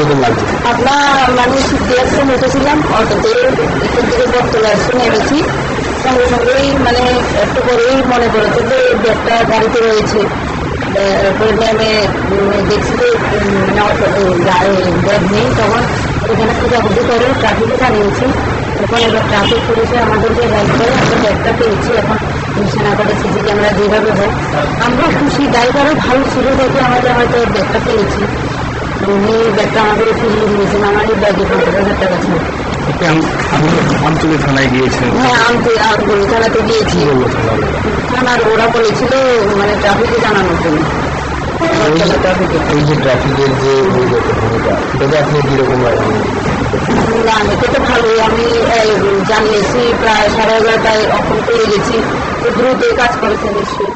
কিরকম লাগছে? আপনার মানে ছুটি আসছে উঠেছিলাম অটোতে, এখান থেকে বটতলা আসছে নেমেছি, সঙ্গে সঙ্গেই মানে একটু পরেই মনে পড়েছে যে ব্যাগটা গাড়িতে রয়েছে। পরে নেমে দেখছি যে মানে অটো ব্যাগ নেই। তখন এখানে খোঁজাখুঁজি করে ট্রাফিকে জানিয়েছি। এখন এবার ট্রাফিক পুলিশে আমাদেরকে হেল্প করে আমরা ব্যাগটা পেয়েছি। এখন সেনাবাদে সিসি ক্যামেরা যেভাবে হয় আমরা খুশি, ড্রাইভারও ভালো ছিল দেখে আমাদের হয়তো ব্যাগটা পেয়েছি। উনি ব্যাগটা আমাদের ফিরিয়ে দিয়েছেন। আমার এই ব্যাগে 50,000 টাকা ছিল। আঞ্চলিক থানায় গিয়েছেন? হ্যাঁ, আমতলী থানাতে গিয়েছি। থানার ওরা বলেছিল মানে ট্রাফিকে জানানোর জন্য। এই যে ট্রাফিকের যে ভূমিকা, এটাতে আপনি কিরকম লাগে? না, এটা তো ভালোই। আমি জানিয়েছি প্রায় 11:30টায় অফন করে গেছি, তো দ্রুতই কাজ করেছে নিশ্চয়ই।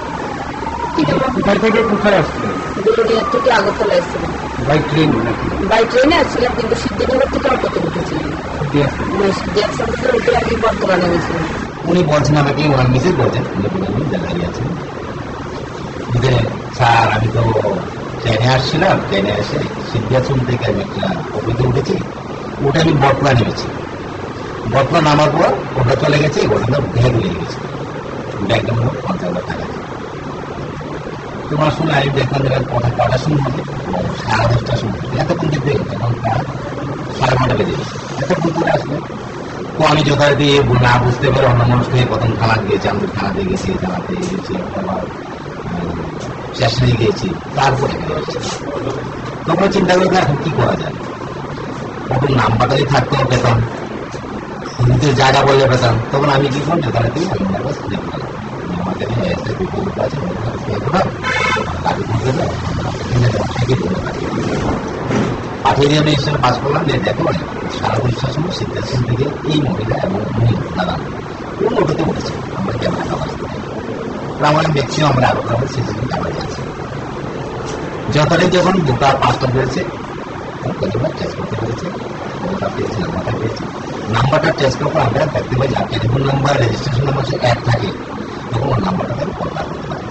কোথায় থেকে কোথায় আসছেন? বিলোনিয়ার থেকে আগরতলা এসেছিলাম। বাই ট্রেন নাকি? বাই ট্রেনে আসছিলাম, কিন্তু সিদ্ধিনগর থেকে অটোতে উঠেছিলাম। সিদ্ধিনগর থেকে উঠে আমি বটতলা নেমেছিলাম। উনি বলছেন আমাকে, ওনার মিসেস বলছেন দাঁড়িয়ে আছেন যে স্যার আমি তো ট্রেনে আসছিলাম, ট্রেনে এসে সিদ্ধাচল থেকে আমি একটা অফিসে উঠেছি, ওটা আমি বটতলা নেমেছি। বটতলা নামার পর ওটা চলে গেছে, ওটা ব্যাগ লেগে গেছে। ব্যাগটা মনে 50,000 টাকা। তোমার শুনে আমি দেখলাম কথা কটার সময় হবে, 10:30টার সময়। এতক্ষণ দেখতে গেছে, এখন প্রায় 9:30 বেজে গেছে। এতক্ষণ করে আসলে তো আমি যথারীতি না বুঝতে পারে অন্য মানুষ থেকে প্রথম থানা গিয়েছি, আমাদের থানাতে গেছি, থানাতে গেছি, আবার স্টেশনে গিয়েছি, তারপরে তখন চিন্তা করে এখন কি করা যায়। তখন নাম্বারটাই থাকতো পেতাম, নিজের জায়গা বললে পেতাম। তখন আমি কি করলাম, যথারীতি আমি দেখলাম আমাদের আছে পাঠিয়ে দিয়ে আমি স্টেশনে পাস করলাম। দেখো সারা পরীক্ষার সময় সিদ্ধার্থন থেকে এই মহিলা এবং উনি দাদা কোন অটোতে উঠেছে, আমরা ক্যামেরা কাভার আমরা দেখছি, আমরা আরো আমাদের সিসিটিভি ক্যামেরা আছে। যথারীতি যখন দুটা 5টা পেয়েছে, কতবার টেস্ট করতে পেরেছে, ওটা পেয়েছে, নাম্বারটা পেয়েছে। নাম্বারটা টেস্ট করার পর আমরা দেখতে পাই যে টেলিফোন নাম্বার, রেজিস্ট্রেশন নাম্বার এক থাকে, তখন ওর নাম্বারটাকে কন্ট্যাক্ট করতে পারে।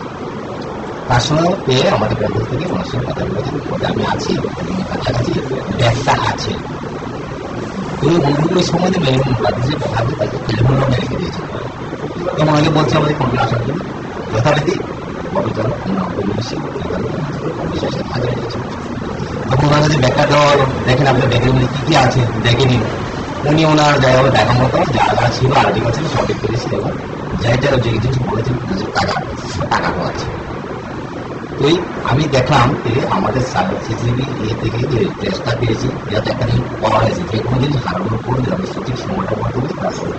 তার সঙ্গে পেয়ে আমাদের ব্যাংক থেকে ওনার সঙ্গে কথা বলেছেন, আমি আছি, কাছাকাছি ব্যাগটা আছে। ওই বন্ধুগুলো ওই সময় মিনিমাম লাগছে কথা হবে, তাকে টেলিফোন নাম্বার রেখে দিয়েছে। এবং আগে বলছে আমাদের কন্ট্রোল আসার জন্য যথারীতি ববিচল হাজার গেছে। তখন ওনার কাছে ব্যাগটা দেওয়া হলো, দেখেন আপনার ব্যাগের মধ্যে কী কী আছে দেখেনি। উনি ওনার জায়গা দেখা মতো যা যা ছিল আর্টিকেল ছিল সব দেখতে দিয়েছিল, এবং যাইটারও যে জিনিস বলেছেন টাকাও আছে। তো আমি দেখলাম যে আমাদের সিসিটিভি থেকে যে টেস্টটা পেয়েছি, যাতে একটা জিনিস করা হয়েছে, যে কোনো জিনিস হারানোর পর আমি সঠিক সময়টা বলতে পারি তার সঠিক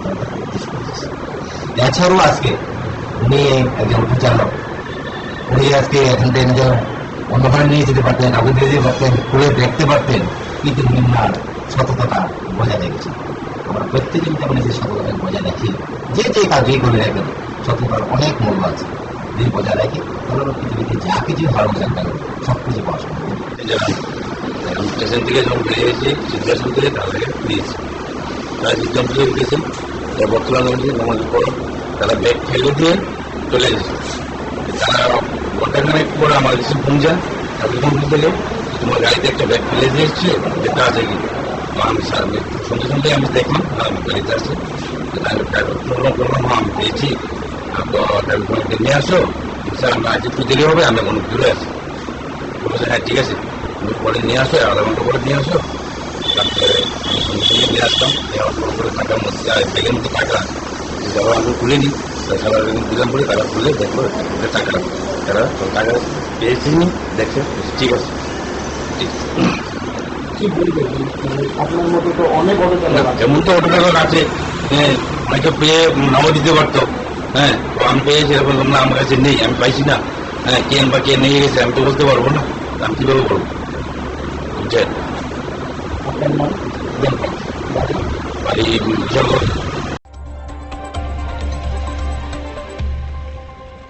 করতেছি। এছাড়াও আজকে উনি একজন অটো চালক, উনি আজকে এখান থেকে নিজের অন্যখানে নিয়ে যেতে পারতেন, আগুন দিয়ে দিতে পারতেন, খুলে দেখতে পারতেন, কিন্তু উনি ওনার সততা বজায় রেখেছেন। আমরা প্রত্যেকে যেমন যে সততা বজায় রাখি, যে কাজই করে রাখেন, সততার অনেক মূল্য আছে। যদি বজায় রাখি তাহলে পৃথিবীতে যা কিছু হারানো যান কেন সব কিছু পাওয়া সম্ভব। স্টেশন থেকে যখন বেরিয়েছি, সিদ্ধার্থন থেকে তার আগে ফিরিয়েছি, তারা সিদ্ধান্ত থেকে উঠেছেন, বর্তমান নামাজের পর তারা ব্যাগ ফেলে দিয়ে চলে গেছে। তারা ঘন্টাখানেক পরে আমার কাছে ফোন যায়, তাদের ফোন দিলে তোমার গাড়িতে একটা ব্যাগ ফেলে দিয়ে এসছে, যেটা আছে কি আমি সঙ্গে সঙ্গে আমি দেখলাম আমি গাড়িতে আসছে, করলাম আমি পেয়েছি, ফোনকে নিয়ে আসো স্যার, আমরা আজ একটু দেরি হবে, আমি অনেক দূরে আছি। বলেছে হ্যাঁ ঠিক আছে, তুমি পরে নিয়ে আসো, 1/2 ঘন্টা পরে নিয়ে আসো। তারপরে আমি সঙ্গে সঙ্গে নিয়ে আসতাম, নেওয়ার পর করে টাকার মধ্যে ব্যাগের মধ্যে টাকা যারা আমি খুলে নিই, সবার দিলাম বলে তারা খুলে দেখলো টাকা, তারা টাকা পেয়েছি দেখে ঠিক আছে। আপনার মতো তো অনেক অটো চালক এমন তো অটো চালক আছে, অনেকে পেয়ে নামও দিতে পারতো। হ্যাঁ, তো আমি পেয়েছি, এরকম না আমার কাছে নেই, আমি পাইছি না। হ্যাঁ, কে বা কে নিয়ে গেছে আমি তো বলতে পারবো না, আমি কীভাবে বলবো? বুঝছেন, বাড়ি